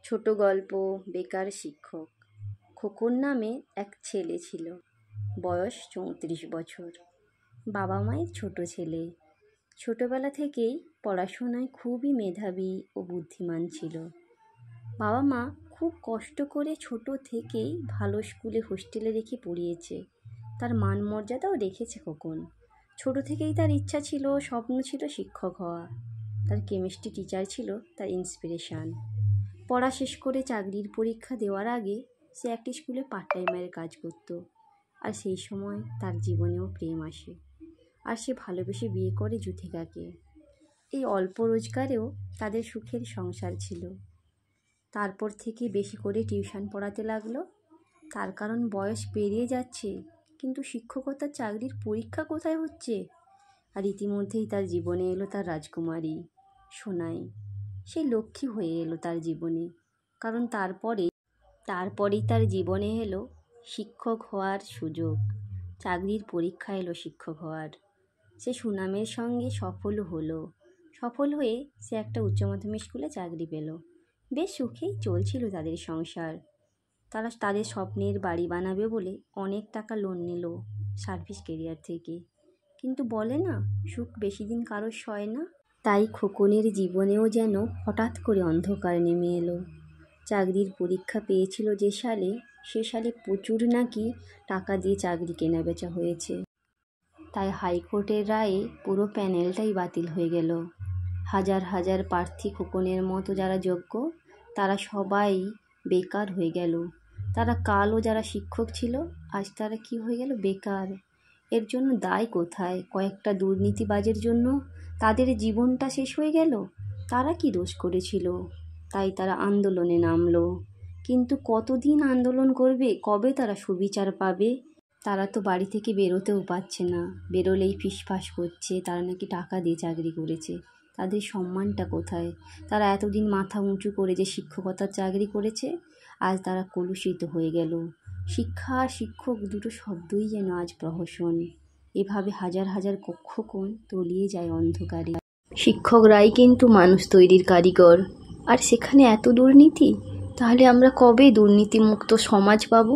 ছোট গল্প বেকার শিক্ষক। খোকন নামে এক ছেলে ছিল, বয়স 34 বছর। বাবা মায়ের ছোট ছেলে। ছোটবেলা থেকেই পড়াশোনায় খুবই মেধাবী ও বুদ্ধিমান ছিল। বাবা মা খুব কষ্ট করে ছোট থেকেই ভালো স্কুলে হোস্টেলে রেখে পড়িয়েছে। তার মান মর্যাদাও রেখেছে খোকন। ছোট থেকেই তার ইচ্ছা ছিল, স্বপ্ন ছিল শিক্ষক হওয়া। তার কেমিস্ট্রি টিচার ছিল তার ইন্সপিরেশান। পড়া শেষ করে চাকরির পরীক্ষা দেওয়ার আগে সে একটি স্কুলে পার্ট টাইমের কাজ করত। আর সেই সময় তার জীবনেও প্রেম আসে, আর সে ভালোবেসে বিয়ে করে যুথিকাকে। এই অল্প রোজগারেও তাদের সুখের সংসার ছিল। তারপর থেকে বেশি করে টিউশন পড়াতে লাগলো। তার কারণ বয়স পেরিয়ে যাচ্ছে, কিন্তু শিক্ষকতার চাকরির পরীক্ষা কোথায় হচ্ছে। আর ইতিমধ্যেই তার জীবনে এলো তার রাজকুমারী সোনাই। সে লক্ষ্মী হয়ে এলো তার জীবনে, কারণ তারপরেই তার জীবনে এলো শিক্ষক হওয়ার সুযোগ। চাকরির পরীক্ষা এলো শিক্ষক হওয়ার। সে সুনামের সঙ্গে সফল হয়ে সে একটা উচ্চ মাধ্যমিক স্কুলে চাকরি পেল। বেশ সুখেই চলছিল তাদের সংসার। তারা তাদের স্বপ্নের বাড়ি বানাবে বলে অনেক টাকা লোন নিল সার্ভিস কেরিয়ার থেকে। কিন্তু বলে না, সুখ বেশি দিন কারোর সয় না। তাই খোকনের জীবনেও যেন হঠাৎ করে অন্ধকার নেমে এলো। চাকরির পরীক্ষা পেয়েছিল যে সালে, সে সালে প্রচুর নাকি টাকা দিয়ে চাকরি কেনা বেচা হয়েছে। তাই হাইকোর্টের রায়ে পুরো প্যানেলটাই বাতিল হয়ে গেল। হাজার হাজার প্রার্থী খোকনের মতো যারা যোগ্য, তারা সবাই বেকার হয়ে গেল। তারা কালও যারা শিক্ষক ছিল, আজ তারা কি হয়ে গেল? বেকার। এর জন্য দায় কোথায়? কয়েকটা দুর্নীতিবাজের জন্য তাদের জীবনটা শেষ হয়ে গেল। তারা কি দোষ করেছিল? তাই তারা আন্দোলনে নামলো। কিন্তু কতদিন আন্দোলন করবে? কবে তারা সুবিচার পাবে? তারা তো বাড়ি থেকে বেরোতেও পারছে না। বেরোলেই ফিসফাস করছে তারা নাকি টাকা দিয়ে চাকরি করেছে। তাদের সম্মানটা কোথায়? তারা এতদিন মাথা উঁচু করে যে শিক্ষকতার চাকরি করেছে, আজ তারা কলুষিত হয়ে গেল। শিক্ষা আর শিক্ষক দুটো শব্দই যেন আজ প্রহসন। এভাবে হাজার হাজার কক্ষকোণ তলিয়ে যায় অন্ধকারে। শিক্ষকরাই কিন্তু মানুষ তৈরির কারিগর, আর সেখানে এত দুর্নীতি। তাহলে আমরা কবে দুর্নীতিমুক্ত সমাজ পাবো?